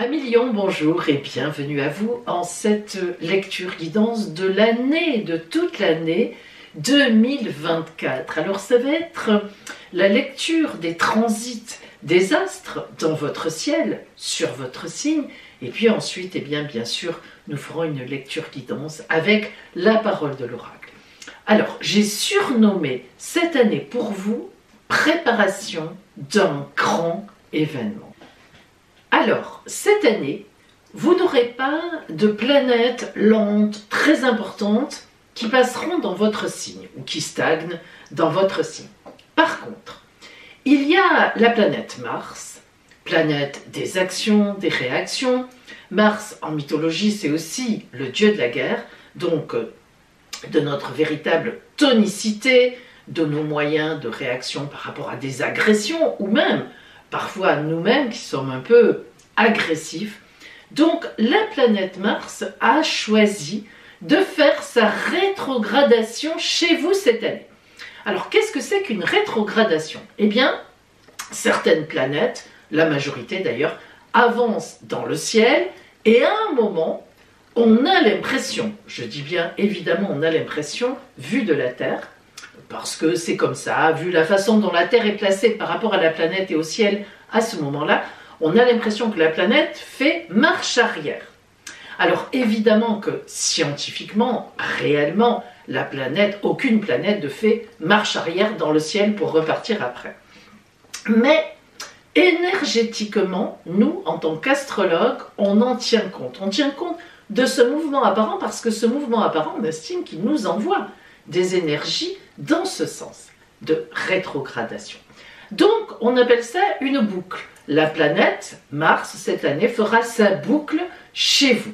Amis Lion, bonjour et bienvenue à vous en cette lecture guidance de l'année, de toute l'année 2024. Alors ça va être la lecture des transits des astres dans votre ciel, sur votre signe, et puis ensuite, bien sûr, nous ferons une lecture guidance avec la parole de l'oracle. Alors, j'ai surnommé cette année pour vous préparation d'un grand événement. Alors, cette année, vous n'aurez pas de planètes lentes très importantes qui passeront dans votre signe ou qui stagnent dans votre signe. Par contre, il y a la planète Mars, planète des actions, des réactions. Mars, en mythologie, c'est aussi le dieu de la guerre, donc de notre véritable tonicité, de nos moyens de réaction par rapport à des agressions, ou même parfois nous-mêmes qui sommes un peu agressifs. Donc la planète Mars a choisi de faire sa rétrogradation chez vous cette année. Alors qu'est-ce que c'est qu'une rétrogradation? Eh bien, certaines planètes, la majorité d'ailleurs, avancent dans le ciel et à un moment, on a l'impression, je dis bien évidemment on a l'impression, vu de la Terre, parce que c'est comme ça, vu la façon dont la Terre est placée par rapport à la planète et au ciel à ce moment-là, on a l'impression que la planète fait marche arrière. Alors évidemment que scientifiquement, réellement, la planète, aucune planète ne fait marche arrière dans le ciel pour repartir après. Mais énergétiquement, nous, en tant qu'astrologues, on en tient compte. On tient compte de ce mouvement apparent parce que ce mouvement apparent, on estime qu'il nous envoie des énergies dans ce sens de rétrogradation. Donc, on appelle ça une boucle. La planète Mars, cette année, fera sa boucle chez vous.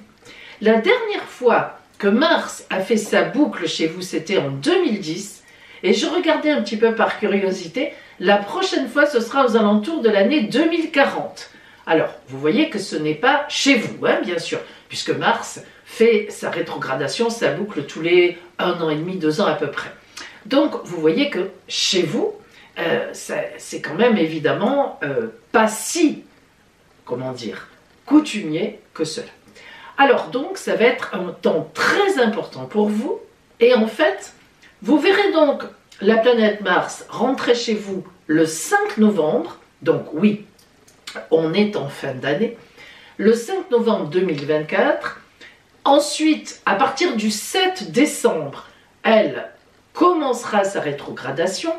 La dernière fois que Mars a fait sa boucle chez vous, c'était en 2010. Et je regardais un petit peu par curiosité, la prochaine fois, ce sera aux alentours de l'année 2040. Alors, vous voyez que ce n'est pas chez vous, hein, bien sûr, puisque Mars fait sa rétrogradation, sa boucle tous les 1 an et demi, 2 ans à peu près. Donc, vous voyez que chez vous, c'est quand même évidemment pas si, comment dire, coutumier que cela. Alors donc, ça va être un temps très important pour vous. Et en fait, vous verrez donc la planète Mars rentrer chez vous le 5 novembre. Donc oui, on est en fin d'année. Le 5 novembre 2024. Ensuite, à partir du 7 décembre, elle commencera sa rétrogradation.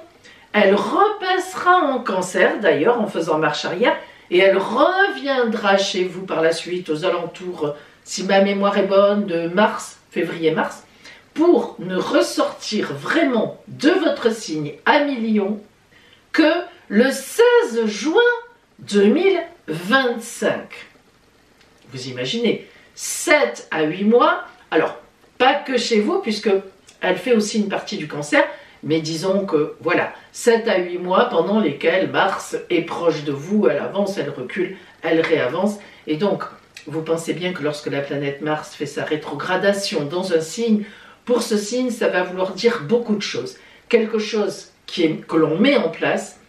Elle repassera en Cancer, d'ailleurs, en faisant marche arrière, et elle reviendra chez vous par la suite, aux alentours, si ma mémoire est bonne, de mars, février-mars, pour ne ressortir vraiment de votre signe Amis Lion que le 16 juin 2025. Vous imaginez, 7 à 8 mois, alors pas que chez vous, puisque elle fait aussi une partie du Cancer, mais disons que, voilà, 7 à 8 mois pendant lesquels Mars est proche de vous, elle avance, elle recule, elle réavance. Et donc, vous pensez bien que lorsque la planète Mars fait sa rétrogradation dans un signe, pour ce signe, ça va vouloir dire beaucoup de choses. Quelque chose que l'on met en place,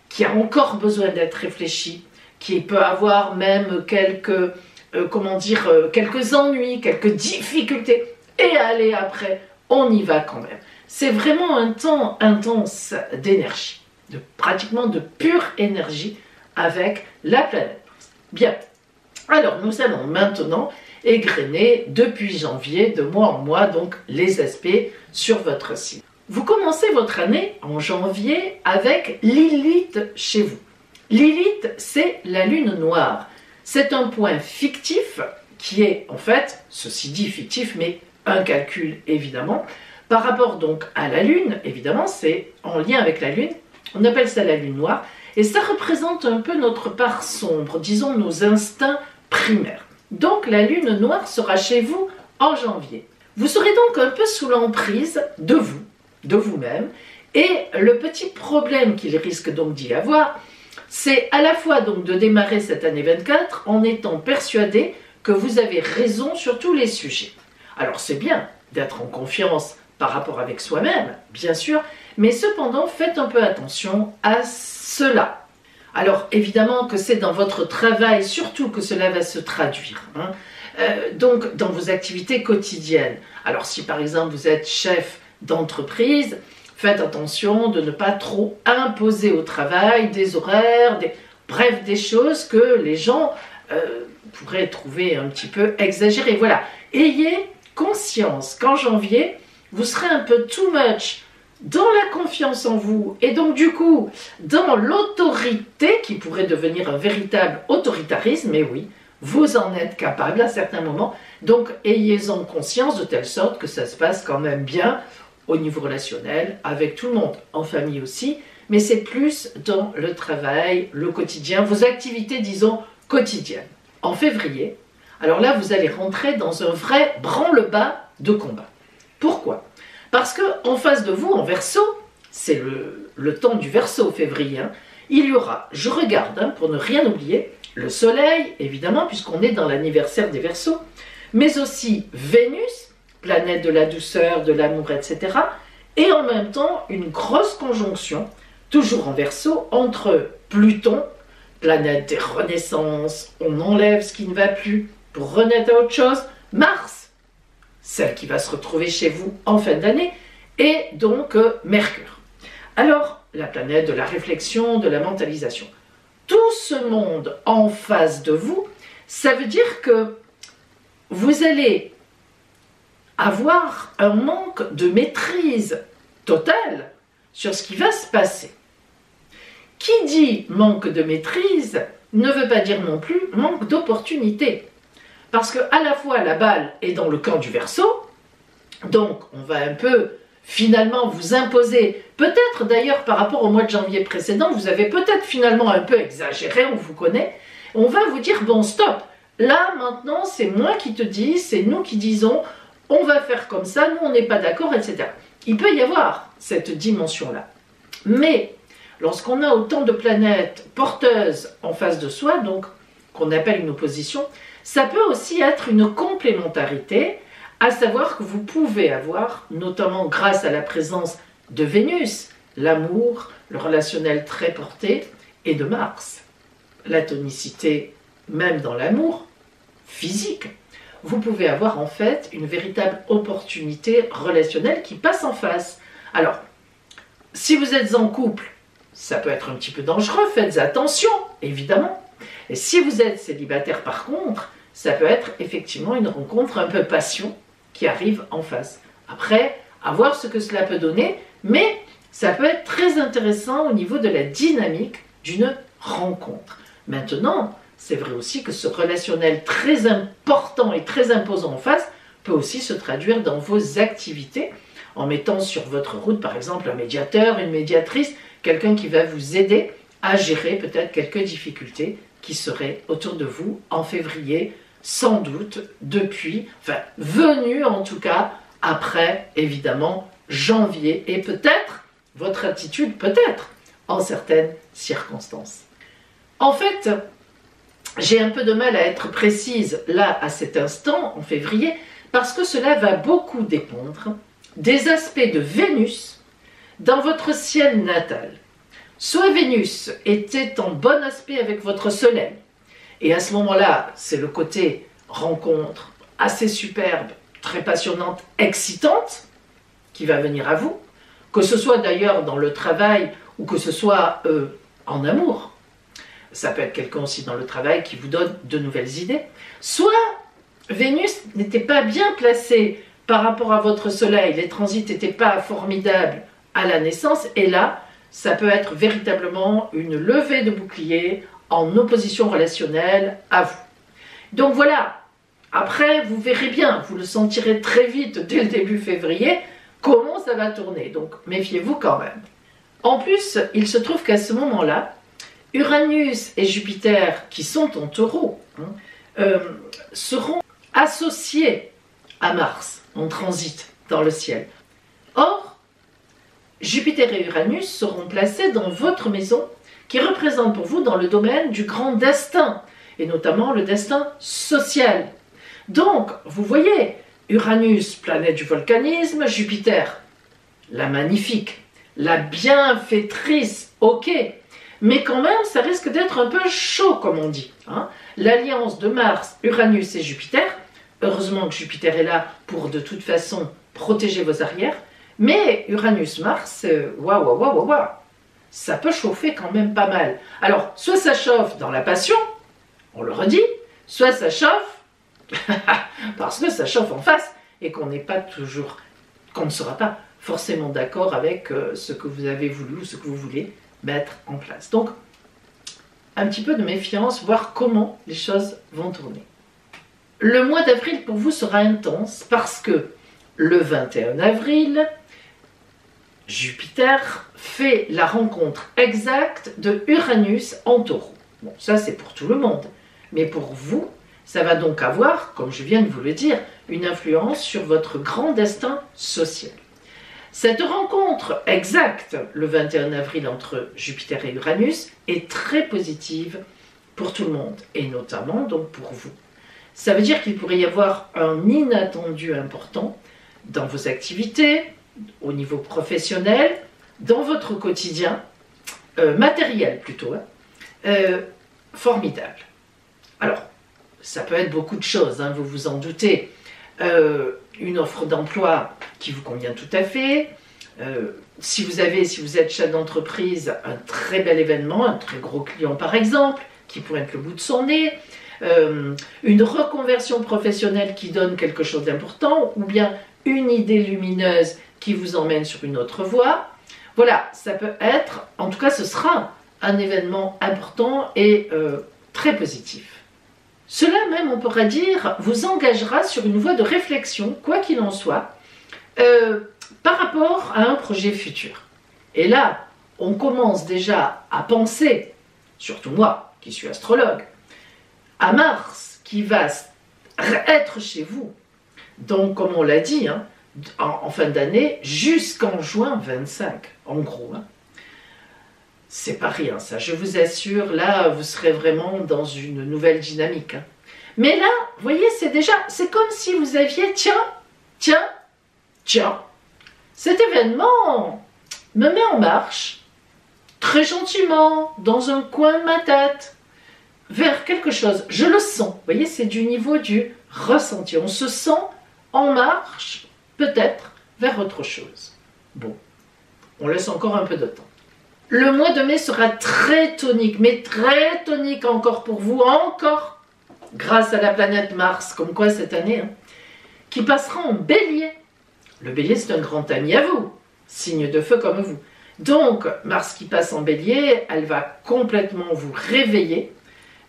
qui a encore besoin d'être réfléchi, qui peut avoir même quelques, quelques ennuis, quelques difficultés, et aller après, on y va quand même. C'est vraiment un temps intense d'énergie, pratiquement de pure énergie avec la planète Mars. Bien, alors nous allons maintenant égrener depuis janvier, de mois en mois, donc les aspects sur votre signe. Vous commencez votre année en janvier avec Lilith chez vous. Lilith, c'est la lune noire. C'est un point fictif qui est en fait, ceci dit fictif, mais un calcul évidemment, par rapport donc à la Lune, évidemment, c'est en lien avec la Lune, on appelle ça la Lune noire, et ça représente un peu notre part sombre, disons nos instincts primaires. Donc la Lune noire sera chez vous en janvier. Vous serez donc un peu sous l'emprise de vous, de vous-même, et le petit problème qu'il risque donc d'y avoir, c'est à la fois donc de démarrer cette année 24 en étant persuadé que vous avez raison sur tous les sujets. Alors c'est bien d'être en confiance par rapport avec soi-même, bien sûr, mais cependant, faites un peu attention à cela. Alors évidemment que c'est dans votre travail surtout que cela va se traduire, hein. Donc dans vos activités quotidiennes. Alors si par exemple vous êtes chef d'entreprise, faites attention de ne pas trop imposer au travail des horaires, bref, des choses que les gens pourraient trouver un petit peu exagérées. Voilà, ayez conscience qu'en janvier, vous serez un peu too much dans la confiance en vous et donc du coup dans l'autorité qui pourrait devenir un véritable autoritarisme, mais oui, vous en êtes capable à certains moments, donc ayez-en conscience de telle sorte que ça se passe quand même bien au niveau relationnel, avec tout le monde, en famille aussi, mais c'est plus dans le travail, le quotidien, vos activités, disons, quotidiennes. En février, alors là, vous allez rentrer dans un vrai branle-bas de combat. Pourquoi? Parce qu'en face de vous, en Verseau, c'est le temps du Verseau février, hein, il y aura, je regarde, hein, pour ne rien oublier, le Soleil, évidemment, puisqu'on est dans l'anniversaire des Verseaux, mais aussi Vénus, planète de la douceur, de l'amour, etc. Et en même temps, une grosse conjonction, toujours en Verseau, entre Pluton, planète des renaissances, on enlève ce qui ne va plus pour renaître à autre chose, Mars, celle qui va se retrouver chez vous en fin d'année, et donc Mercure. Alors, la planète de la réflexion, de la mentalisation. Tout ce monde en face de vous, ça veut dire que vous allez avoir un manque de maîtrise totale sur ce qui va se passer. Qui dit manque de maîtrise ne veut pas dire non plus manque d'opportunité. Parce que à la fois la balle est dans le camp du Verseau, donc on va un peu finalement vous imposer, peut-être d'ailleurs par rapport au mois de janvier précédent, vous avez peut-être finalement un peu exagéré, on vous connaît, on va vous dire bon stop, là maintenant c'est moi qui te dis, c'est nous qui disons, on va faire comme ça, nous on n'est pas d'accord, etc. Il peut y avoir cette dimension-là. Mais lorsqu'on a autant de planètes porteuses en face de soi, donc qu'on appelle une opposition, ça peut aussi être une complémentarité, à savoir que vous pouvez avoir, notamment grâce à la présence de Vénus, l'amour, le relationnel très porté, et de Mars, la tonicité, même dans l'amour physique. Vous pouvez avoir en fait une véritable opportunité relationnelle qui passe en face. Alors, si vous êtes en couple, ça peut être un petit peu dangereux, faites attention, évidemment. Et si vous êtes célibataire par contre, ça peut être effectivement une rencontre un peu passion qui arrive en face. Après, à voir ce que cela peut donner, mais ça peut être très intéressant au niveau de la dynamique d'une rencontre. Maintenant, c'est vrai aussi que ce relationnel très important et très imposant en face peut aussi se traduire dans vos activités, en mettant sur votre route par exemple un médiateur, une médiatrice, quelqu'un qui va vous aider à gérer peut-être quelques difficultés qui seraient autour de vous en février, sans doute depuis, enfin venu en tout cas, après évidemment janvier, et peut-être votre attitude, peut-être, en certaines circonstances. En fait, j'ai un peu de mal à être précise là à cet instant, en février, parce que cela va beaucoup dépendre des aspects de Vénus dans votre ciel natal. Soit Vénus était en bon aspect avec votre Soleil, et à ce moment-là, c'est le côté rencontre assez superbe, très passionnante, excitante, qui va venir à vous, que ce soit d'ailleurs dans le travail ou que ce soit en amour. Ça peut être quelqu'un aussi dans le travail qui vous donne de nouvelles idées. Soit Vénus n'était pas bien placée par rapport à votre Soleil, les transits n'étaient pas formidables à la naissance, et là, ça peut être véritablement une levée de bouclier en opposition relationnelle à vous. Donc voilà, après vous verrez bien, vous le sentirez très vite dès le début février, comment ça va tourner, donc méfiez-vous quand même. En plus, il se trouve qu'à ce moment-là, Uranus et Jupiter, qui sont en Taureau, seront associés à Mars, en transit dans le ciel. Or, Jupiter et Uranus seront placés dans votre maison, qui représente pour vous dans le domaine du grand destin, et notamment le destin social. Donc, vous voyez, Uranus, planète du volcanisme, Jupiter, la magnifique, la bienfaitrice, ok, mais quand même, ça risque d'être un peu chaud, comme on dit. Hein. L'alliance de Mars, Uranus et Jupiter, heureusement que Jupiter est là pour de toute façon protéger vos arrières, mais Uranus-Mars, waouh, waouh, waouh, waouh, ça peut chauffer quand même pas mal. Alors, soit ça chauffe dans la passion, on le redit, soit ça chauffe parce que ça chauffe en face et qu'on n'est pas toujours, qu'on ne sera pas forcément d'accord avec ce que vous avez voulu ou ce que vous voulez mettre en place. Donc, un petit peu de méfiance, voir comment les choses vont tourner. Le mois d'avril pour vous sera intense parce que le 21 avril, Jupiter fait la rencontre exacte de Uranus en Taureau. Bon, ça c'est pour tout le monde, mais pour vous, ça va donc avoir, comme je viens de vous le dire, une influence sur votre grand destin social. Cette rencontre exacte, le 21 avril, entre Jupiter et Uranus, est très positive pour tout le monde, et notamment donc pour vous. Ça veut dire qu'il pourrait y avoir un inattendu important dans vos activités, au niveau professionnel, dans votre quotidien, matériel plutôt, formidable. Alors, ça peut être beaucoup de choses, hein, vous vous en doutez. Une offre d'emploi qui vous convient tout à fait. Si vous êtes chef d'entreprise, un très bel événement, un très gros client par exemple, qui pourrait être le bout de son nez. Une reconversion professionnelle qui donne quelque chose d'important, ou bien une idée lumineuse qui vous emmène sur une autre voie. Voilà, ça peut être, en tout cas ce sera un événement important et très positif. Cela même, on pourrait dire, vous engagera sur une voie de réflexion, quoi qu'il en soit, par rapport à un projet futur. Et là, on commence déjà à penser, surtout moi qui suis astrologue, à Mars qui va être chez vous, donc comme on l'a dit, hein, en fin d'année jusqu'en juin 25, en gros. Hein. C'est pas rien ça, je vous assure, là vous serez vraiment dans une nouvelle dynamique. Hein. Mais là, vous voyez, c'est comme si vous aviez, tiens, cet événement me met en marche, très gentiment, dans un coin de ma tête, vers quelque chose, je le sens, vous voyez, c'est du niveau du ressenti, on se sent en marche, peut-être, vers autre chose. Bon, on laisse encore un peu de temps. Le mois de mai sera très tonique, mais très tonique encore pour vous, encore, grâce à la planète Mars, comme quoi cette année, hein, qui passera en bélier. Le bélier, c'est un grand ami à vous, signe de feu comme vous. Donc, Mars qui passe en bélier, elle va complètement vous réveiller,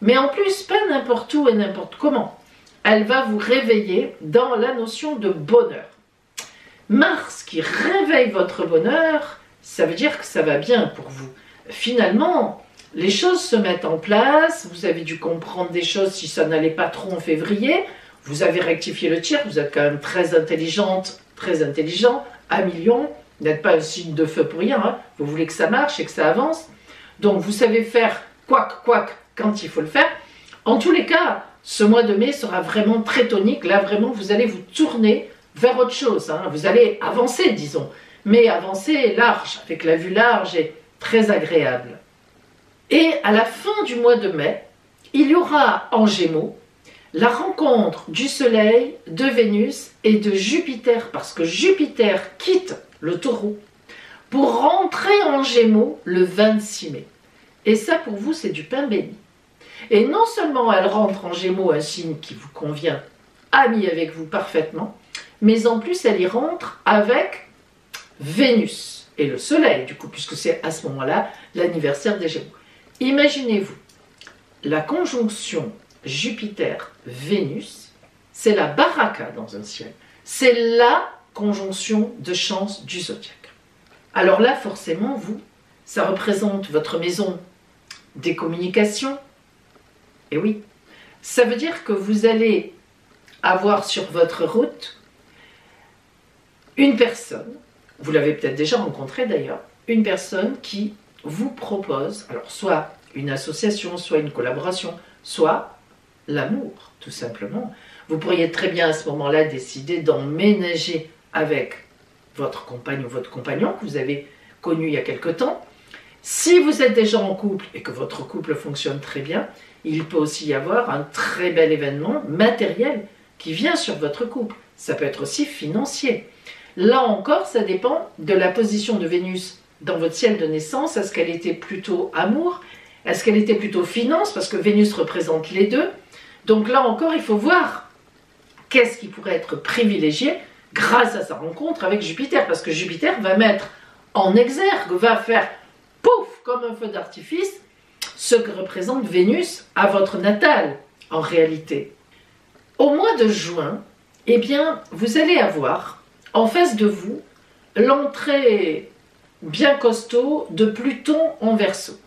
mais en plus, pas n'importe où et n'importe comment. Elle va vous réveiller dans la notion de bonheur. Mars qui réveille votre bonheur, ça veut dire que ça va bien pour vous. Finalement, les choses se mettent en place, vous avez dû comprendre des choses si ça n'allait pas trop en février, vous avez rectifié le tir, vous êtes quand même très intelligente, très intelligent, à million, vous n'êtes pas un signe de feu pour rien, hein. Vous voulez que ça marche et que ça avance, donc vous savez faire quack quand il faut le faire. En tous les cas, ce mois de mai sera vraiment très tonique, là vraiment vous allez vous tourner vers autre chose, hein. Vous allez avancer disons, mais avancer large, avec la vue large et très agréable. Et à la fin du mois de mai, il y aura en Gémeaux la rencontre du Soleil, de Vénus et de Jupiter, parce que Jupiter quitte le Taureau pour rentrer en Gémeaux le 26 mai. Et ça pour vous c'est du pain béni. Et non seulement elle rentre en Gémeaux, un signe qui vous convient, ami avec vous parfaitement, mais en plus elle y rentre avec Vénus et le Soleil, du coup, puisque c'est à ce moment-là l'anniversaire des Gémeaux. Imaginez-vous, la conjonction Jupiter-Vénus, c'est la baraka dans un ciel. C'est la conjonction de chance du zodiaque. Alors là, forcément, vous, ça représente votre maison des communications. Et oui, ça veut dire que vous allez avoir sur votre route une personne, vous l'avez peut-être déjà rencontrée d'ailleurs, une personne qui vous propose, alors soit une association, soit une collaboration, soit l'amour, tout simplement. Vous pourriez très bien à ce moment-là décider d'emménager avec votre compagne ou votre compagnon que vous avez connu il y a quelque temps. Si vous êtes déjà en couple et que votre couple fonctionne très bien, il peut aussi y avoir un très bel événement matériel qui vient sur votre couple. Ça peut être aussi financier. Là encore, ça dépend de la position de Vénus dans votre ciel de naissance. Est-ce qu'elle était plutôt amour? Est-ce qu'elle était plutôt finance? Parce que Vénus représente les deux. Donc là encore, il faut voir qu'est-ce qui pourrait être privilégié grâce à sa rencontre avec Jupiter. Parce que Jupiter va mettre en exergue, va faire pouf, comme un feu d'artifice, ce que représente Vénus à votre natal, en réalité. Au mois de juin, eh bien, vous allez avoir en face de vous l'entrée bien costaud de Pluton en Verseau.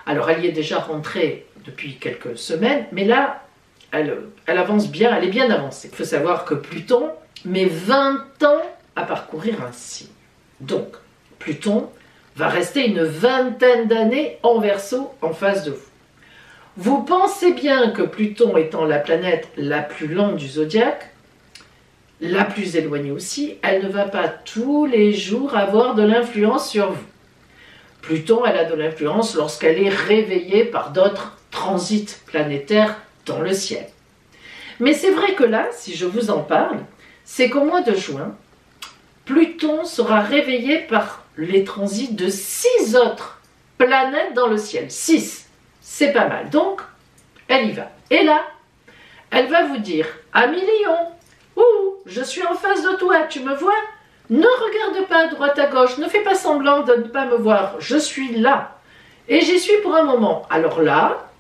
Alors, elle y est déjà rentrée depuis quelques semaines, mais là, elle avance bien, elle est bien avancée. Il faut savoir que Pluton met 20 ans à parcourir un signe. Donc, Pluton va rester une vingtaine d'années en Verseau en face de vous. Vous pensez bien que Pluton étant la planète la plus lente du zodiaque, la plus éloignée aussi, elle ne va pas tous les jours avoir de l'influence sur vous. Pluton, elle a de l'influence lorsqu'elle est réveillée par d'autres transits planétaires dans le ciel. Mais c'est vrai que là, si je vous en parle, c'est qu'au mois de juin, Pluton sera réveillé par les transits de 6 autres planètes dans le ciel. 6, c'est pas mal. Donc, elle y va. Et là, elle va vous dire, ami Lion, ouh, je suis en face de toi, tu me vois? Ne regarde pas à droite à gauche, ne fais pas semblant de ne pas me voir, je suis là. Et j'y suis pour un moment. Alors là,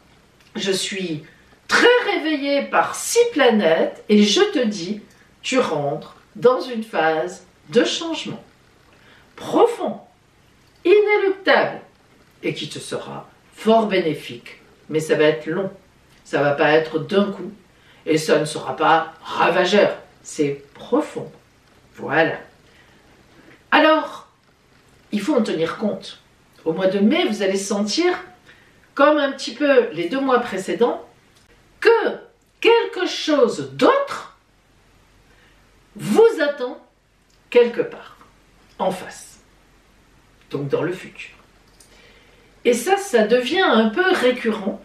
je suis très réveillée par 6 planètes et je te dis, tu rentres dans une phase de changement profond, inéluctable et qui te sera fort bénéfique. Mais ça va être long, ça ne va pas être d'un coup et ça ne sera pas ravageur, c'est profond. Voilà. Alors, il faut en tenir compte. Au mois de mai, vous allez sentir, comme un petit peu les 2 mois précédents, que quelque chose d'autre vous attend quelque part, en face, donc dans le futur. Et ça devient un peu récurrent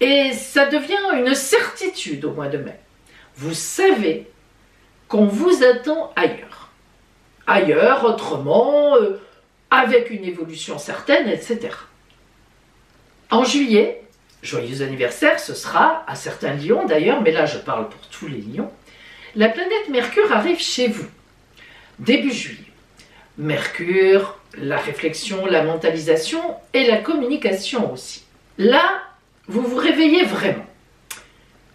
et ça devient une certitude au mois de mai. Vous savez qu'on vous attend ailleurs. Ailleurs, autrement, avec une évolution certaine, etc. En juillet, joyeux anniversaire, ce sera à certains lions d'ailleurs, mais là je parle pour tous les lions, la planète Mercure arrive chez vous, début juillet. Mercure, la réflexion, la mentalisation et la communication aussi. Là, vous vous réveillez vraiment.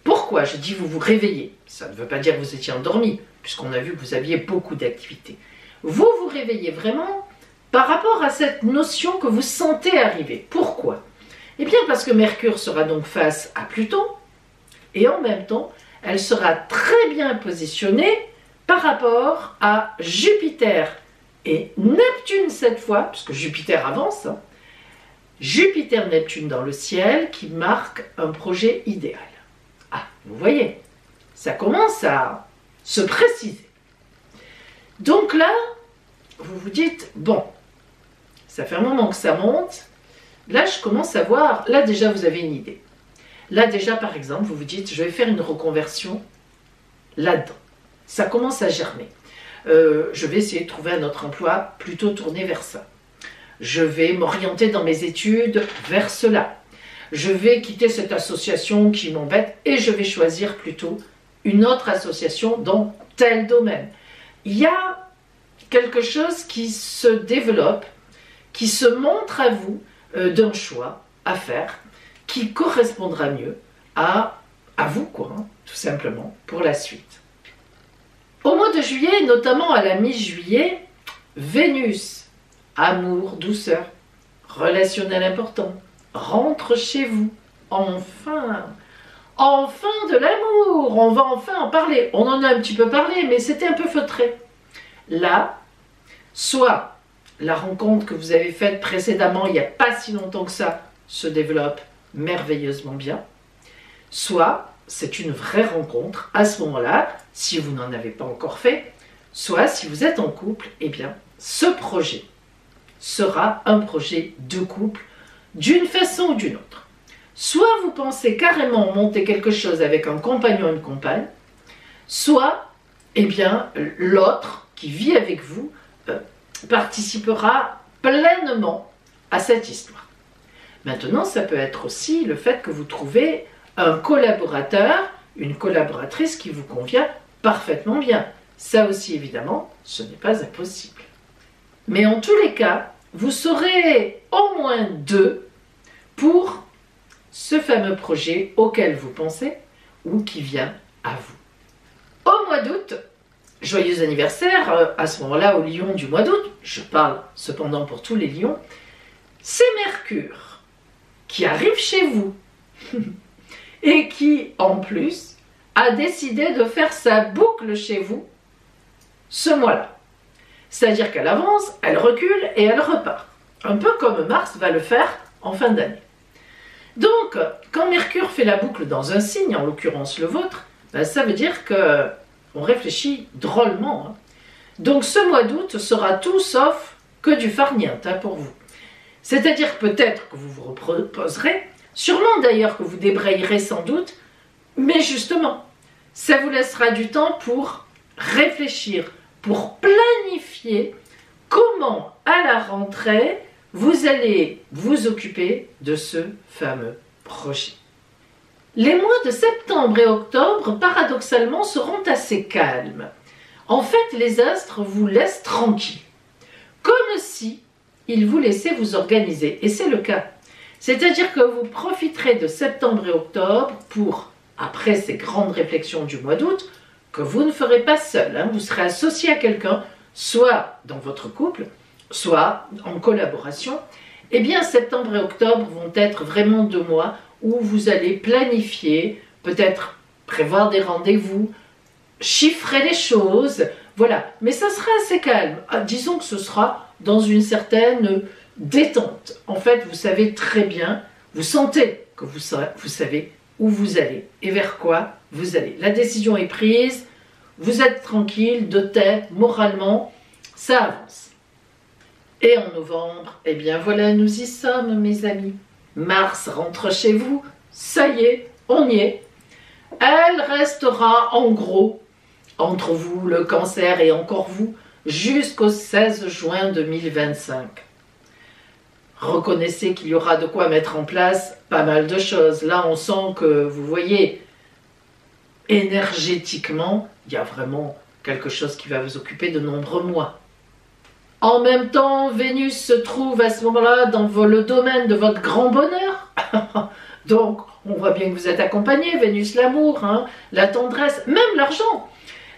Pourquoi je dis vous vous réveillez? Ça ne veut pas dire que vous étiez endormi, puisqu'on a vu que vous aviez beaucoup d'activités. Vous vous réveillez vraiment par rapport à cette notion que vous sentez arriver. Pourquoi? Eh bien parce que Mercure sera donc face à Pluton, et en même temps, elle sera très bien positionnée par rapport à Jupiter et Neptune cette fois, puisque Jupiter avance, hein. Jupiter-Neptune dans le ciel qui marque un projet idéal. Ah, vous voyez, ça commence à se préciser. Donc là, vous vous dites, bon, ça fait un moment que ça monte, là je commence à voir, là déjà vous avez une idée. Là déjà par exemple, vous vous dites, je vais faire une reconversion là-dedans. Ça commence à germer. Je vais essayer de trouver un autre emploi plutôt tourné vers ça. Je vais m'orienter dans mes études vers cela. Je vais quitter cette association qui m'embête et je vais choisir plutôt une autre association dans tel domaine. Il y a quelque chose qui se développe, qui se montre à vous d'un choix à faire, qui correspondra mieux à vous, quoi, hein, tout simplement, pour la suite. Au mois de juillet, notamment à la mi-juillet, Vénus, amour, douceur, relationnel important, rentre chez vous. Enfin, enfin de l'amour, on va enfin en parler. On en a un petit peu parlé, mais c'était un peu feutré. Là, soit la rencontre que vous avez faite précédemment, il n'y a pas si longtemps que ça, se développe merveilleusement bien, soit c'est une vraie rencontre à ce moment-là, si vous n'en avez pas encore fait, soit si vous êtes en couple, eh bien, ce projet sera un projet de couple d'une façon ou d'une autre. Soit vous pensez carrément monter quelque chose avec un compagnon ou une compagne, soit, eh bien, l'autre qui vit avec vous participera pleinement à cette histoire. Maintenant, ça peut être aussi le fait que vous trouvez un collaborateur, une collaboratrice qui vous convient parfaitement bien. Ça aussi, évidemment, ce n'est pas impossible. Mais en tous les cas, vous serez au moins deux pour ce fameux projet auquel vous pensez ou qui vient à vous. Au mois d'août, joyeux anniversaire à ce moment-là au lion du mois d'août, je parle cependant pour tous les lions, c'est Mercure qui arrive chez vous et qui, en plus, a décidé de faire sa boucle chez vous ce mois-là. C'est-à-dire qu'elle avance, elle recule et elle repart. Un peu comme Mars va le faire en fin d'année. Donc, quand Mercure fait la boucle dans un signe, en l'occurrence le vôtre, ben, ça veut dire qu'on réfléchit drôlement. Hein. Donc ce mois d'août sera tout sauf que du farniente hein, pour vous. C'est-à-dire peut-être que vous vous reposerez, sûrement d'ailleurs que vous débrayerez sans doute, mais justement, ça vous laissera du temps pour réfléchir, pour planifier comment à la rentrée vous allez vous occuper de ce fameux projet. Les mois de septembre et octobre, paradoxalement, seront assez calmes. En fait, les astres vous laissent tranquille, comme si ils vous laissaient vous organiser, et c'est le cas. C'est-à-dire que vous profiterez de septembre et octobre pour, après ces grandes réflexions du mois d'août, que vous ne ferez pas seul, hein, vous serez associé à quelqu'un, soit dans votre couple, soit en collaboration. Eh bien, septembre et octobre vont être vraiment 2 mois où vous allez planifier, peut-être prévoir des rendez-vous, chiffrer les choses, voilà. Mais ça sera assez calme. Disons que ce sera dans une certaine détente. En fait, vous savez très bien, vous sentez que vous savez où vous allez et vers quoi vous allez. La décision est prise, vous êtes tranquille, de tête, moralement, ça avance. Et en novembre, eh bien voilà, nous y sommes mes amis. Mars rentre chez vous, ça y est, on y est. Elle restera en gros entre vous, le Cancer et encore vous, jusqu'au 16 juin 2025. Reconnaissez qu'il y aura de quoi mettre en place pas mal de choses. Là, on sent que, vous voyez, énergétiquement, il y a vraiment quelque chose qui va vous occuper de nombreux mois. En même temps, Vénus se trouve à ce moment-là dans le domaine de votre grand bonheur. Donc, on voit bien que vous êtes accompagné, Vénus l'amour, hein, la tendresse, même l'argent.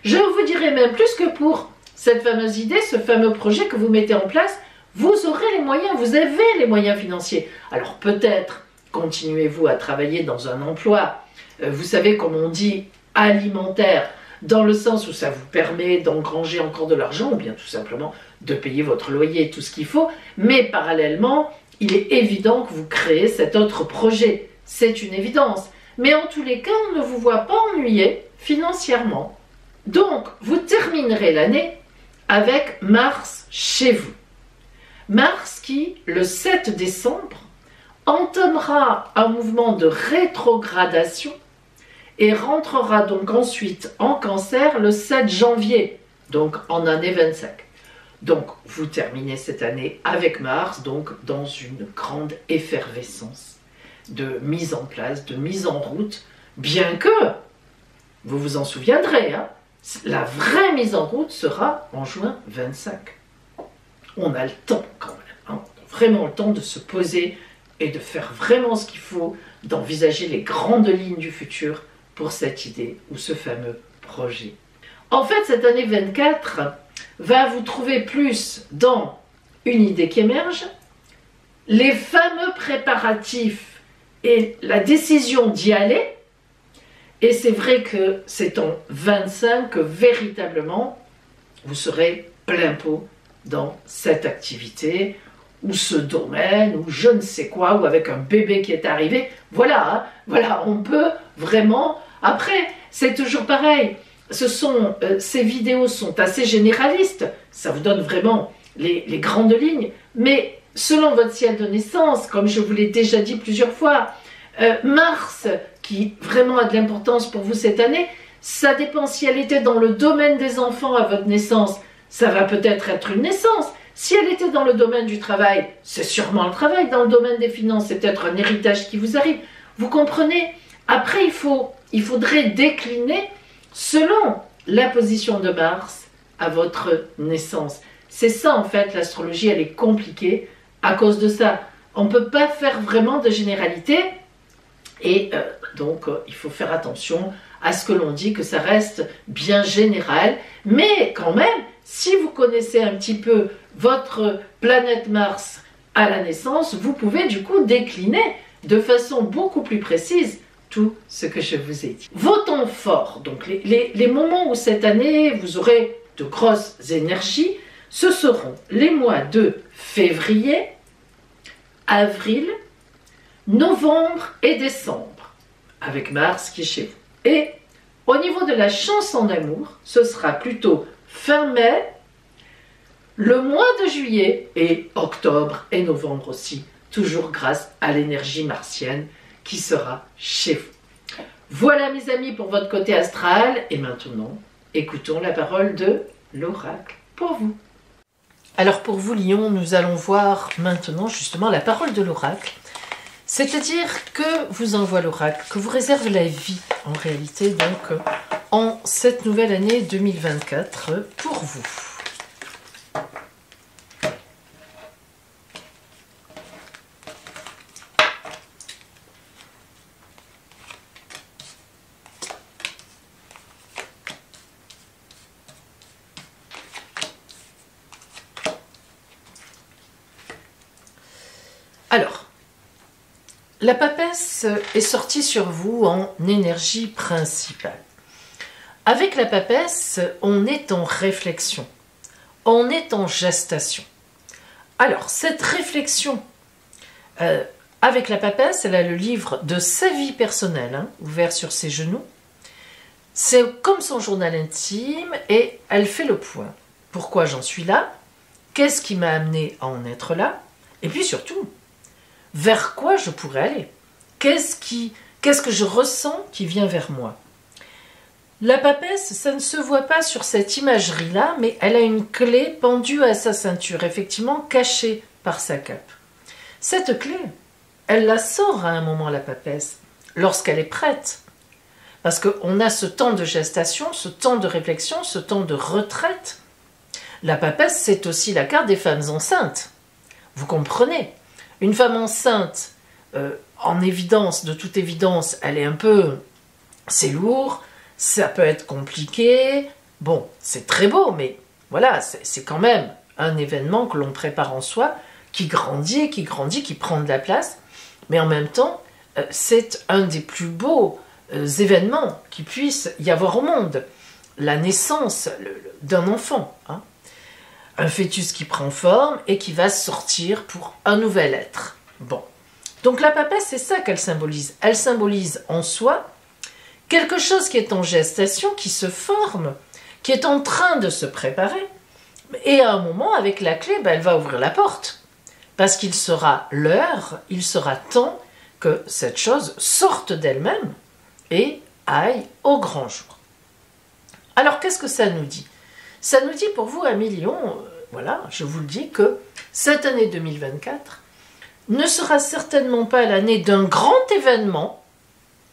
Je vous dirais même plus que pour cette fameuse idée, ce fameux projet que vous mettez en place, vous aurez les moyens, vous avez les moyens financiers. Alors peut-être continuez-vous à travailler dans un emploi, vous savez comme on dit, alimentaire, dans le sens où ça vous permet d'engranger encore de l'argent ou bien tout simplement de payer votre loyer, tout ce qu'il faut, mais parallèlement, il est évident que vous créez cet autre projet. C'est une évidence. Mais en tous les cas, on ne vous voit pas ennuyé financièrement. Donc, vous terminerez l'année avec Mars chez vous. Mars qui, le 7 décembre, entamera un mouvement de rétrogradation et rentrera donc ensuite en Cancer le 7 janvier, donc en année 25. Donc, vous terminez cette année avec Mars, donc dans une grande effervescence de mise en place, de mise en route, bien que, vous vous en souviendrez, hein, la vraie mise en route sera en juin 25. On a le temps quand même, hein, on a vraiment le temps de se poser et de faire vraiment ce qu'il faut, d'envisager les grandes lignes du futur pour cette idée ou ce fameux projet. En fait, cette année 24 va vous trouver plus dans une idée qui émerge, les fameux préparatifs et la décision d'y aller. Et c'est vrai que c'est en 25 que véritablement vous serez plein pot dans cette activité ou ce domaine ou je ne sais quoi, ou avec un bébé qui est arrivé. Voilà, hein, voilà, on peut vraiment... Après, c'est toujours pareil. Ces vidéos sont assez généralistes, ça vous donne vraiment les grandes lignes, mais selon votre ciel de naissance, comme je vous l'ai déjà dit plusieurs fois, Mars, qui vraiment a de l'importance pour vous cette année, ça dépend si elle était dans le domaine des enfants à votre naissance, ça va peut-être être une naissance. Si elle était dans le domaine du travail, c'est sûrement le travail. Dans le domaine des finances, c'est peut-être un héritage qui vous arrive. Vous comprenez? Après, il faudrait décliner selon la position de Mars à votre naissance. C'est ça, en fait, l'astrologie, elle est compliquée à cause de ça. On ne peut pas faire vraiment de généralité. Et donc, il faut faire attention à ce que l'on dit, que ça reste bien général. Mais quand même, si vous connaissez un petit peu votre planète Mars à la naissance, vous pouvez du coup décliner de façon beaucoup plus précise tout ce que je vous ai dit. Vos temps forts, donc les moments où cette année vous aurez de grosses énergies, ce seront les mois de février, avril, novembre et décembre, avec Mars qui est chez vous. Et au niveau de la chance en amour, ce sera plutôt fin mai, le mois de juillet et octobre et novembre aussi, toujours grâce à l'énergie martienne qui sera chez vous. Voilà mes amis pour votre côté astral, et maintenant, écoutons la parole de l'oracle pour vous. Alors pour vous Lion, nous allons voir maintenant justement la parole de l'oracle, c'est-à-dire que vous envoie l'oracle, que vous réserve la vie en réalité, donc en cette nouvelle année 2024 pour vous. Alors, la papesse est sortie sur vous en énergie principale. Avec la papesse, on est en réflexion, on est en gestation. Alors, cette réflexion, avec la papesse, elle a le livre de sa vie personnelle, ouvert sur ses genoux. C'est comme son journal intime et elle fait le point. Pourquoi j'en suis là? Qu'est-ce qui m'a amené à en être là? Et puis surtout, vers quoi je pourrais aller? Qu'est-ce que je ressens qui vient vers moi? La papesse, ça ne se voit pas sur cette imagerie-là, mais elle a une clé pendue à sa ceinture, effectivement cachée par sa cape. Cette clé, elle la sort à un moment, la papesse, lorsqu'elle est prête. Parce qu'on a ce temps de gestation, ce temps de réflexion, ce temps de retraite. La papesse, c'est aussi la carte des femmes enceintes. Vous comprenez? Une femme enceinte, en évidence, de toute évidence, elle est un peu... c'est lourd, ça peut être compliqué. Bon, c'est très beau, mais voilà, c'est quand même un événement que l'on prépare en soi, qui grandit, qui prend de la place. Mais en même temps, c'est un des plus beaux événements qui puisse y avoir au monde. La naissance d'un enfant, hein. Un fœtus qui prend forme et qui va sortir pour un nouvel être. Bon. Donc la papesse, c'est ça qu'elle symbolise. Elle symbolise en soi quelque chose qui est en gestation, qui se forme, qui est en train de se préparer. Et à un moment, avec la clé, elle va ouvrir la porte. Parce qu'il sera l'heure, il sera temps que cette chose sorte d'elle-même et aille au grand jour. Alors, qu'est-ce que ça nous dit? Ça nous dit pour vous, amis Lion, voilà, je vous le dis, que cette année 2024 ne sera certainement pas l'année d'un grand événement,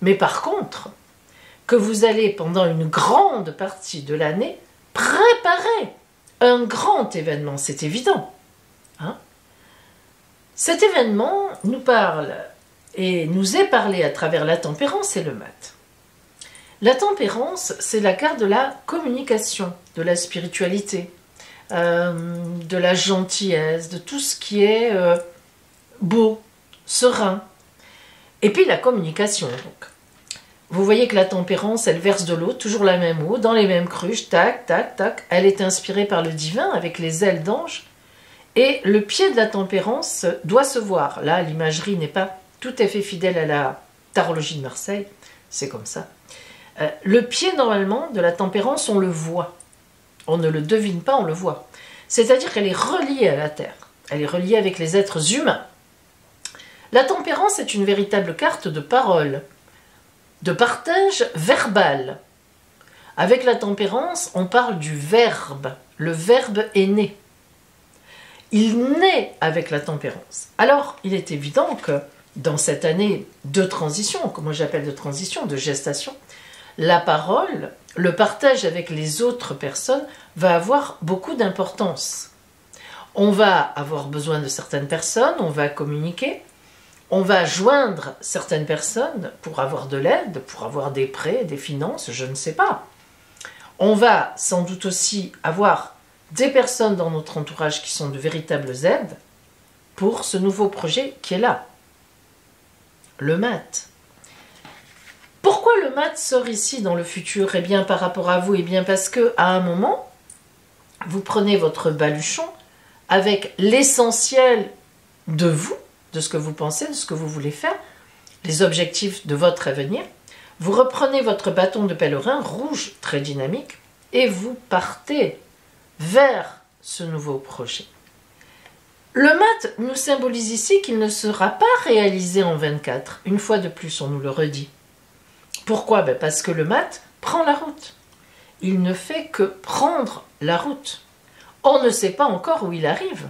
mais par contre, que vous allez, pendant une grande partie de l'année, préparer un grand événement, c'est évident. Hein? Cet événement nous parle et nous est parlé à travers la tempérance et le mat. La tempérance, c'est la carte de la communication, de la spiritualité, de la gentillesse, de tout ce qui est beau, serein. Et puis la communication, donc. Vous voyez que la tempérance, elle verse de l'eau, toujours la même eau, dans les mêmes cruches, tac, tac, tac. Elle est inspirée par le divin, avec les ailes d'ange. Et le pied de la tempérance doit se voir. Là, l'imagerie n'est pas tout à fait fidèle à la tarologie de Marseille. C'est comme ça. Le pied, normalement, de la tempérance, on le voit. On ne le devine pas, on le voit. C'est-à-dire qu'elle est reliée à la terre. elle est reliée avec les êtres humains. La tempérance est une véritable carte de parole, de partage verbal. Avec la tempérance, on parle du verbe. Le verbe est né. Il naît avec la tempérance. Alors, il est évident que dans cette année de transition, que moi j'appelle de transition, de gestation, la parole, le partage avec les autres personnes va avoir beaucoup d'importance. On va avoir besoin de certaines personnes, on va communiquer, on va joindre certaines personnes pour avoir de l'aide, pour avoir des prêts, des finances, je ne sais pas. On va sans doute aussi avoir des personnes dans notre entourage qui sont de véritables aides pour ce nouveau projet qui est là. Le mat. Pourquoi le mat sort ici dans le futur? Eh bien par rapport à vous, eh bien parce que à un moment, vous prenez votre baluchon avec l'essentiel de vous, de ce que vous pensez, de ce que vous voulez faire, les objectifs de votre avenir. Vous reprenez votre bâton de pèlerin rouge, très dynamique, et vous partez vers ce nouveau projet. Le mat nous symbolise ici qu'il ne sera pas réalisé en 24. Une fois de plus, on nous le redit. Pourquoi? Parce que le mat prend la route. Il ne fait que prendre la route. On ne sait pas encore où il arrive.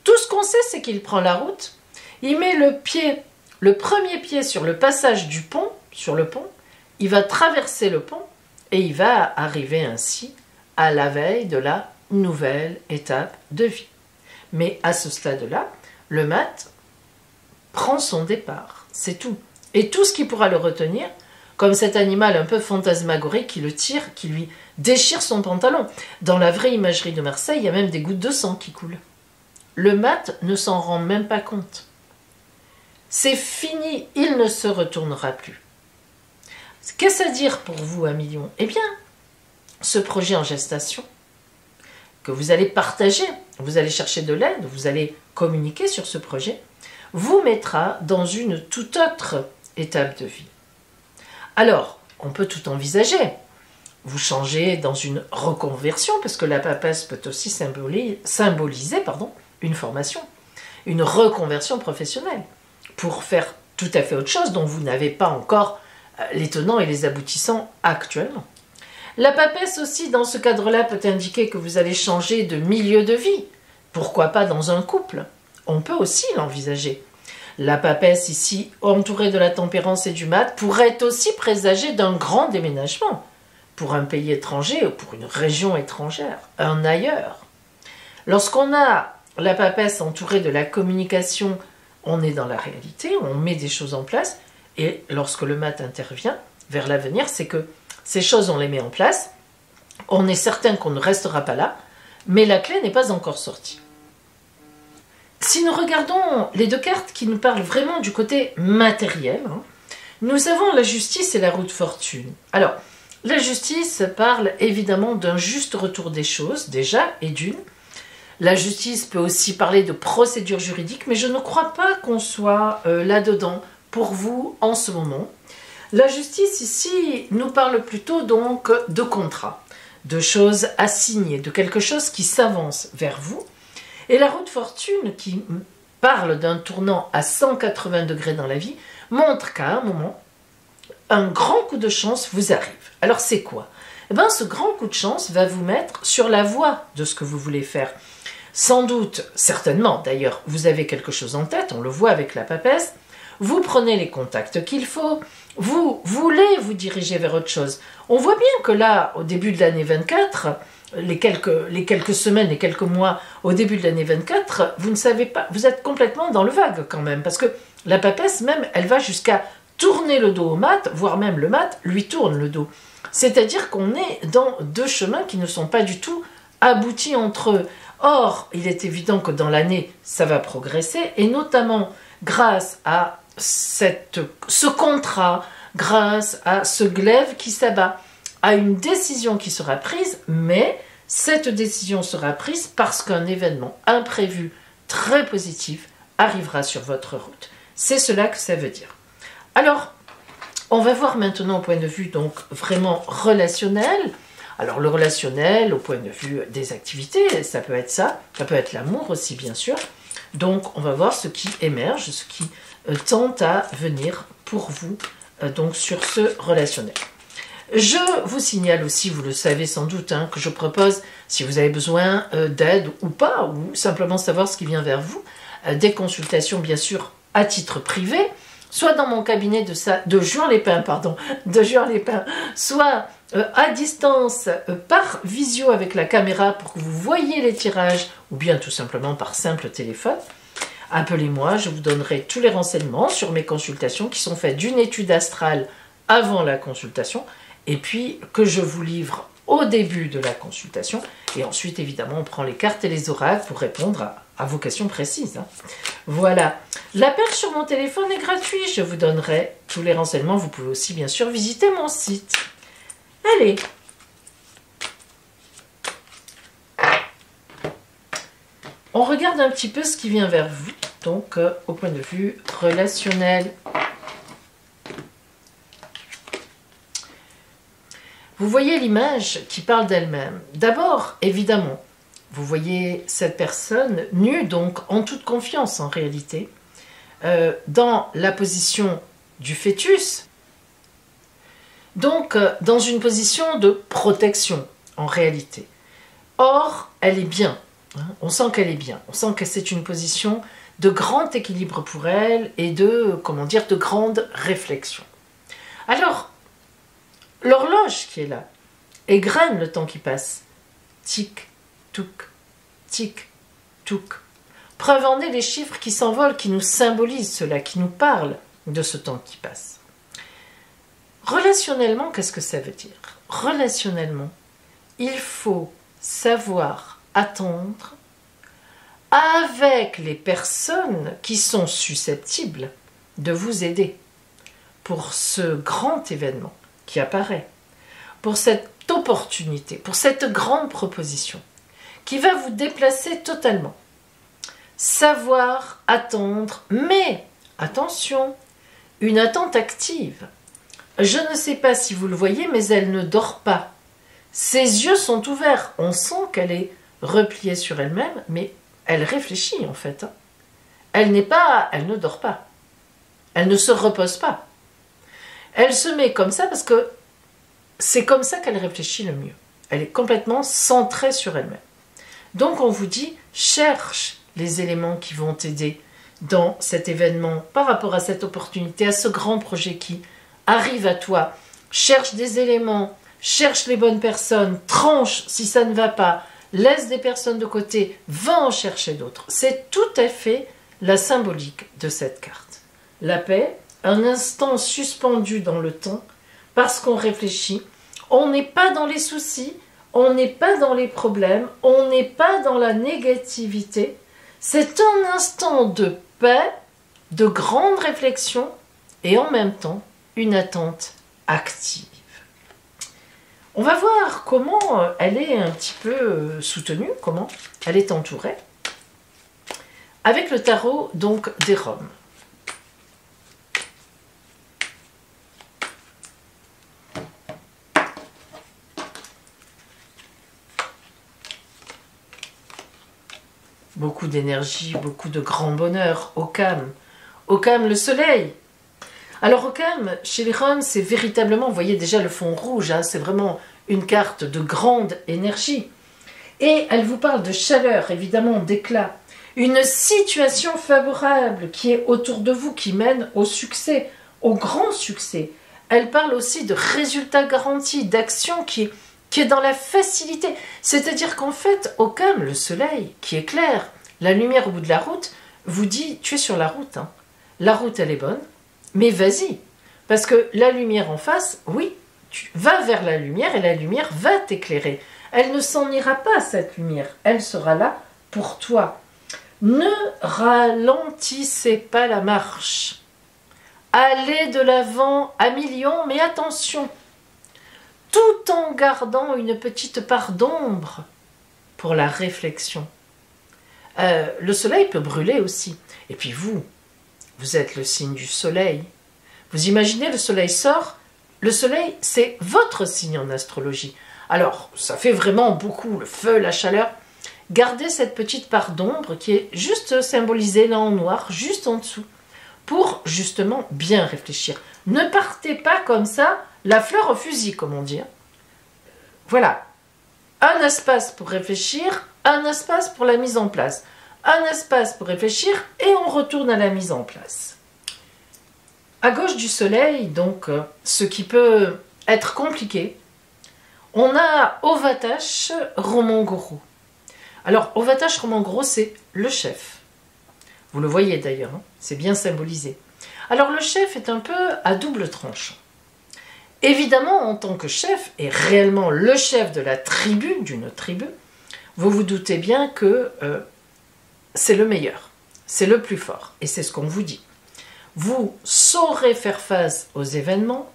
Tout ce qu'on sait, c'est qu'il prend la route. Il met le premier pied sur le passage du pont, sur le pont. Il va traverser le pont et il va arriver ainsi à la veille de la nouvelle étape de vie. Mais à ce stade-là, le mat prend son départ, c'est tout. Et tout ce qui pourra le retenir, comme cet animal un peu fantasmagorique qui le tire, qui lui déchire son pantalon. Dans la vraie imagerie de Marseille, il y a même des gouttes de sang qui coulent. Le mat ne s'en rend même pas compte. C'est fini, il ne se retournera plus. Qu'est-ce à dire pour vous, 1 million? Eh bien, ce projet en gestation, que vous allez partager, vous allez chercher de l'aide, vous allez communiquer sur ce projet, vous mettra dans une toute autre étape de vie. Alors, on peut tout envisager. Vous changez dans une reconversion, parce que la papesse peut aussi symboliser une formation, une reconversion professionnelle, pour faire tout à fait autre chose dont vous n'avez pas encore les tenants et les aboutissants actuellement. La papesse aussi, dans ce cadre-là, peut indiquer que vous allez changer de milieu de vie. Pourquoi pas dans un couple? On peut aussi l'envisager. La papesse, ici, entourée de la tempérance et du mat, pourrait aussi présager d'un grand déménagement pour un pays étranger ou pour une région étrangère, un ailleurs. Lorsqu'on a la papesse entourée de la communication, on est dans la réalité, on met des choses en place, et lorsque le mat intervient vers l'avenir, c'est que ces choses, on les met en place, on est certain qu'on ne restera pas là, mais la clé n'est pas encore sortie. Si nous regardons les deux cartes qui nous parlent vraiment du côté matériel, nous avons la justice et la roue de fortune. Alors, la justice parle évidemment d'un juste retour des choses, déjà, et d'une. La justice peut aussi parler de procédure juridique, mais je ne crois pas qu'on soit là-dedans pour vous en ce moment. La justice ici nous parle plutôt donc de contrat, de choses à signer, de quelque chose qui s'avance vers vous. Et la roue de fortune qui parle d'un tournant à 180 degrés dans la vie montre qu'à un moment, un grand coup de chance vous arrive. Alors c'est quoi? Eh bien, ce grand coup de chance va vous mettre sur la voie de ce que vous voulez faire. Sans doute, certainement d'ailleurs, vous avez quelque chose en tête, on le voit avec la papesse, vous prenez les contacts qu'il faut, vous voulez vous diriger vers autre chose. On voit bien que là, au début de l'année 24, les quelques semaines, les quelques mois au début de l'année 24, vous ne savez pas, vous êtes complètement dans le vague quand même, parce que la papesse même, elle va jusqu'à tourner le dos au mat, voire même le mat lui tourne le dos. C'est-à-dire qu'on est dans deux chemins qui ne sont pas du tout aboutis entre eux. Or, il est évident que dans l'année, ça va progresser, et notamment grâce à ce contrat, grâce à ce glaive qui s'abat, à une décision qui sera prise, mais cette décision sera prise parce qu'un événement imprévu, très positif, arrivera sur votre route. C'est cela que ça veut dire. Alors, on va voir maintenant au point de vue donc vraiment relationnel. Alors le relationnel, au point de vue des activités, ça peut être ça, ça peut être l'amour aussi bien sûr. Donc, on va voir ce qui émerge, ce qui tente à venir pour vous, donc sur ce relationnel. Je vous signale aussi, vous le savez sans doute, hein, que je propose, si vous avez besoin d'aide ou pas, ou simplement savoir ce qui vient vers vous, des consultations bien sûr à titre privé, soit dans mon cabinet de Juan-les-Pins, soit à distance par visio avec la caméra pour que vous voyiez les tirages, ou bien tout simplement par simple téléphone. Appelez-moi, je vous donnerai tous les renseignements sur mes consultations qui sont faites d'une étude astrale avant la consultation, et puis que je vous livre au début de la consultation, et ensuite évidemment on prend les cartes et les oracles pour répondre à vos questions précises. Hein. Voilà, l'appel sur mon téléphone est gratuit, je vous donnerai tous les renseignements, vous pouvez aussi bien sûr visiter mon site. Allez, on regarde un petit peu ce qui vient vers vous, donc au point de vue relationnel. Vous voyez l'image qui parle d'elle-même. D'abord, évidemment, vous voyez cette personne nue, donc en toute confiance en réalité, dans la position du fœtus, donc dans une position de protection en réalité. Or, elle est bien, hein, on sent qu'elle est bien, on sent que c'est une position de grand équilibre pour elle et de, comment dire, de grande réflexion. Alors, l'horloge qui est là égrène le temps qui passe. Tic, touc, tic, touc. Preuve en est les chiffres qui s'envolent, qui nous symbolisent cela, qui nous parlent de ce temps qui passe. Relationnellement, qu'est-ce que ça veut dire? Relationnellement, il faut savoir attendre avec les personnes qui sont susceptibles de vous aider pour ce grand événement qui apparaît, pour cette opportunité, pour cette grande proposition qui va vous déplacer totalement. Savoir attendre, mais attention, une attente active. Je ne sais pas si vous le voyez, mais elle ne dort pas. Ses yeux sont ouverts. On sent qu'elle est repliée sur elle-même, mais elle réfléchit en fait. Elle ne dort pas. Elle ne se repose pas. Elle se met comme ça parce que c'est comme ça qu'elle réfléchit le mieux. Elle est complètement centrée sur elle-même. Donc on vous dit, cherche les éléments qui vont t'aider dans cet événement par rapport à cette opportunité, à ce grand projet qui arrive à toi. Cherche des éléments, cherche les bonnes personnes, tranche si ça ne va pas, laisse des personnes de côté, va en chercher d'autres. C'est tout à fait la symbolique de cette carte. La paix, un instant suspendu dans le temps, parce qu'on réfléchit, on n'est pas dans les soucis, on n'est pas dans les problèmes, on n'est pas dans la négativité. C'est un instant de paix, de grande réflexion et en même temps une attente active. On va voir comment elle est un petit peu soutenue, comment elle est entourée, avec le tarot donc des Roms. Beaucoup d'énergie, beaucoup de grand bonheur. Occam. Occam, le soleil. Alors Occam, chez les Roms, c'est véritablement, vous voyez déjà le fond rouge, hein, c'est vraiment une carte de grande énergie. Et elle vous parle de chaleur, évidemment, d'éclat. Une situation favorable qui est autour de vous, qui mène au succès, au grand succès. Elle parle aussi de résultats garantis, d'action qui est dans la facilité. C'est-à-dire qu'en fait, Occam, le soleil, qui éclaire, la lumière au bout de la route, vous dit, tu es sur la route. Hein. La route, elle est bonne, mais vas-y. Parce que la lumière en face, oui, tu vas vers la lumière et la lumière va t'éclairer. Elle ne s'en ira pas, cette lumière. Elle sera là pour toi. Ne ralentissez pas la marche. Allez de l'avant à millions, mais attention, tout en gardant une petite part d'ombre pour la réflexion. Le soleil peut brûler aussi. Et puis vous êtes le signe du soleil. Vous imaginez, le soleil sort. Le soleil, c'est votre signe en astrologie. Alors, ça fait vraiment beaucoup, le feu, la chaleur. gardez cette petite part d'ombre qui est juste symbolisée là en noir, juste en dessous, pour justement bien réfléchir. Ne partez pas comme ça, la fleur au fusil, comme on dit. Voilà, un espace pour réfléchir, un espace pour la mise en place, un espace pour réfléchir et on retourne à la mise en place. À gauche du soleil, donc, ce qui peut être compliqué, on a Ovatash Romangoro. Alors, Ovatash Romangoro, c'est le chef. Vous le voyez d'ailleurs, hein, c'est bien symbolisé. Alors, le chef est un peu à double tranchant. Évidemment, en tant que chef, et réellement le chef de la tribu, d'une tribu, vous vous doutez bien que c'est le meilleur, c'est le plus fort, et c'est ce qu'on vous dit. Vous saurez faire face aux événements,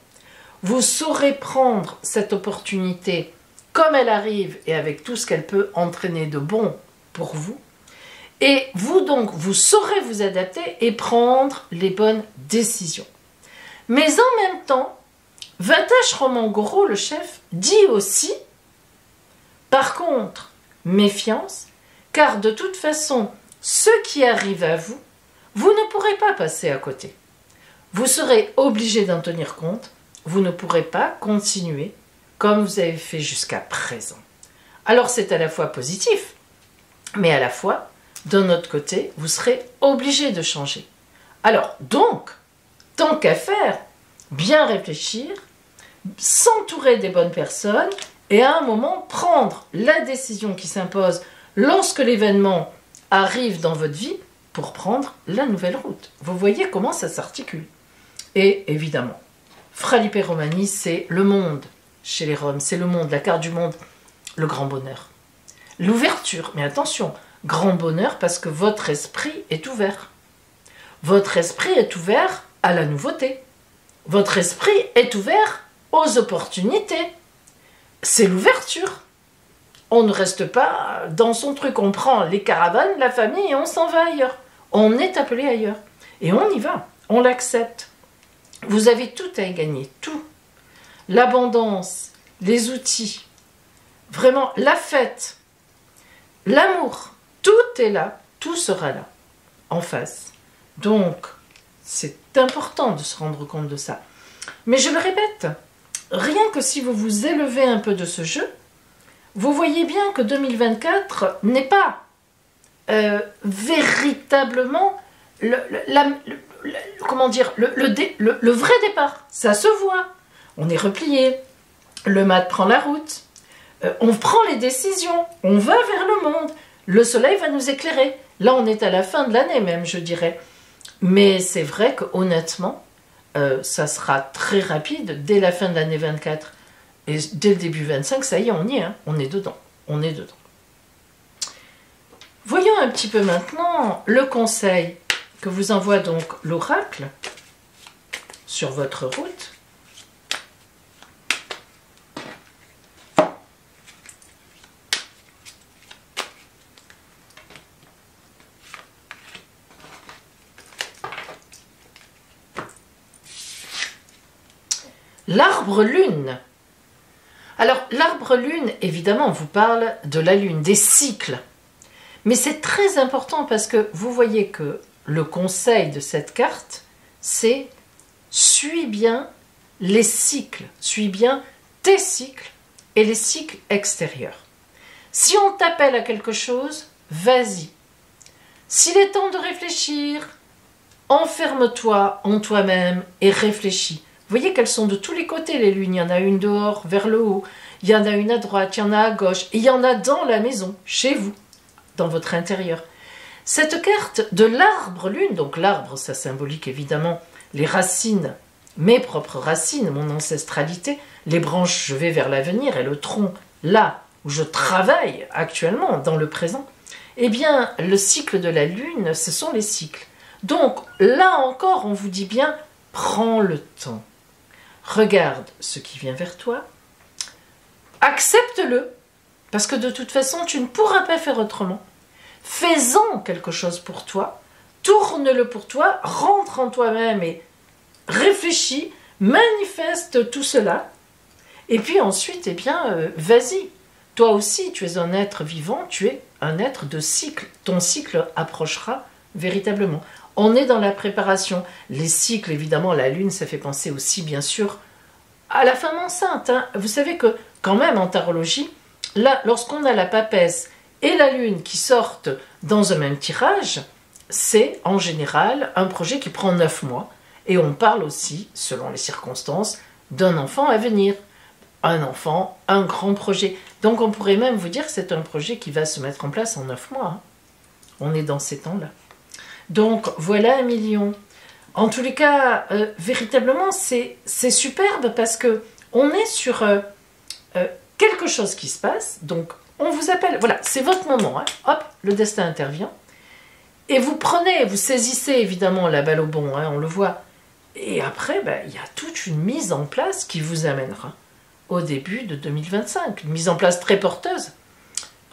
vous saurez prendre cette opportunité comme elle arrive et avec tout ce qu'elle peut entraîner de bon pour vous, et vous donc, vous saurez vous adapter et prendre les bonnes décisions. Mais en même temps, Vatash Romangoro, le chef, dit aussi, par contre, méfiance, car de toute façon, ce qui arrive à vous, vous ne pourrez pas passer à côté. Vous serez obligé d'en tenir compte, vous ne pourrez pas continuer comme vous avez fait jusqu'à présent. Alors c'est à la fois positif, mais à la fois, d'un autre côté, vous serez obligé de changer. Alors donc, tant qu'à faire, bien réfléchir, s'entourer des bonnes personnes et à un moment prendre la décision qui s'impose lorsque l'événement arrive dans votre vie pour prendre la nouvelle route. Vous voyez comment ça s'articule. Et évidemment, Fra Lippe Romani, c'est le monde chez les Roms, c'est le monde, la carte du monde, le grand bonheur. L'ouverture, mais attention, grand bonheur parce que votre esprit est ouvert. Votre esprit est ouvert à la nouveauté. Votre esprit est ouvert aux opportunités. C'est l'ouverture. On ne reste pas dans son truc. On prend les caravanes, la famille et on s'en va ailleurs. On est appelé ailleurs. Et on y va. On l'accepte. Vous avez tout à y gagner. Tout. L'abondance, les outils, vraiment la fête, l'amour. Tout est là. Tout sera là. En face. Donc, c'est important de se rendre compte de ça. Mais je le répète, rien que si vous vous élevez un peu de ce jeu, vous voyez bien que 2024 n'est pas véritablement comment dire, le vrai départ. Ça se voit. On est replié. Le mat prend la route. On prend les décisions. On va vers le monde. Le soleil va nous éclairer. Là, on est à la fin de l'année même, je dirais. Mais c'est vrai qu'honnêtement, ça sera très rapide dès la fin de l'année 24. Et dès le début 25, ça y est, on y est. Hein, on est dedans. On est dedans. Voyons un petit peu maintenant le conseil que vous envoie donc l'oracle sur votre route. L'arbre lune. Alors, l'arbre lune, évidemment, vous parle de la lune, des cycles. Mais c'est très important parce que vous voyez que le conseil de cette carte, c'est suis bien les cycles, suis bien tes cycles et les cycles extérieurs. Si on t'appelle à quelque chose, vas-y. S'il est temps de réfléchir, enferme-toi en toi-même et réfléchis. Vous voyez qu'elles sont de tous les côtés, les lunes. Il y en a une dehors, vers le haut. Il y en a une à droite, il y en a à gauche. Et il y en a dans la maison, chez vous, dans votre intérieur. Cette carte de l'arbre lune, donc l'arbre, ça symbolique évidemment les racines, mes propres racines, mon ancestralité. Les branches, je vais vers l'avenir. Et le tronc, là où je travaille actuellement, dans le présent. Eh bien, le cycle de la lune, ce sont les cycles. Donc, là encore, on vous dit bien, prends le temps. Regarde ce qui vient vers toi, accepte-le, parce que de toute façon, tu ne pourras pas faire autrement. Fais-en quelque chose pour toi, tourne-le pour toi, rentre en toi-même et réfléchis, manifeste tout cela, et puis ensuite, eh bien, vas-y. Toi aussi, tu es un être vivant, tu es un être de cycle. Ton cycle approchera véritablement. On est dans la préparation. Les cycles, évidemment, la lune, ça fait penser aussi, bien sûr, à la femme enceinte. Hein. Vous savez que, quand même, en tarologie, là, lorsqu'on a la papesse et la lune qui sortent dans un même tirage, c'est en général un projet qui prend 9 mois. Et on parle aussi, selon les circonstances, d'un enfant à venir. Un enfant, un grand projet. Donc on pourrait même vous dire que c'est un projet qui va se mettre en place en 9 mois. Hein. On est dans ces temps-là. Donc voilà 1 million. En tous les cas, véritablement, c'est superbe parce que on est sur quelque chose qui se passe. Donc on vous appelle, voilà, c'est votre moment. Hein. Hop, le destin intervient. Et vous prenez, vous saisissez évidemment la balle au bond, hein, on le voit. Et après, ben, il y a toute une mise en place qui vous amènera au début de 2025. Une mise en place très porteuse.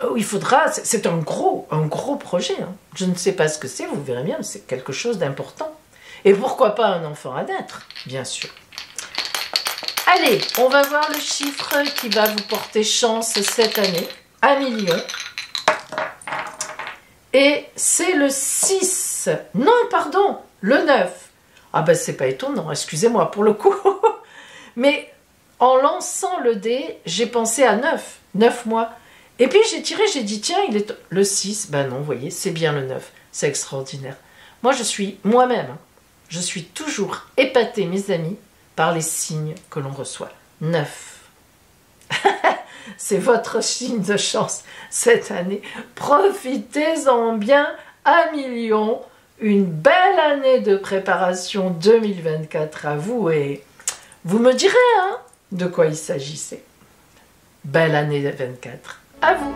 Où il faudra, c'est un gros projet. Hein. Je ne sais pas ce que c'est, vous verrez bien, mais c'est quelque chose d'important. Et pourquoi pas un enfant à naître, bien sûr. Allez, on va voir le chiffre qui va vous porter chance cette année. 1 million. Et c'est le 6. Non, pardon, le 9. Ah ben c'est pas étonnant, excusez-moi pour le coup. Mais en lançant le dé, j'ai pensé à 9. 9 mois. Et puis j'ai tiré, j'ai dit tiens, il est le 6. Ben non, vous voyez, c'est bien le 9. C'est extraordinaire. Moi je suis moi-même, je suis toujours épatée, mes amis, par les signes que l'on reçoit. 9. C'est votre signe de chance cette année. Profitez-en bien. 1 million. Une belle année de préparation 2024 à vous. Et vous me direz hein, de quoi il s'agissait. Belle année 24 à vous.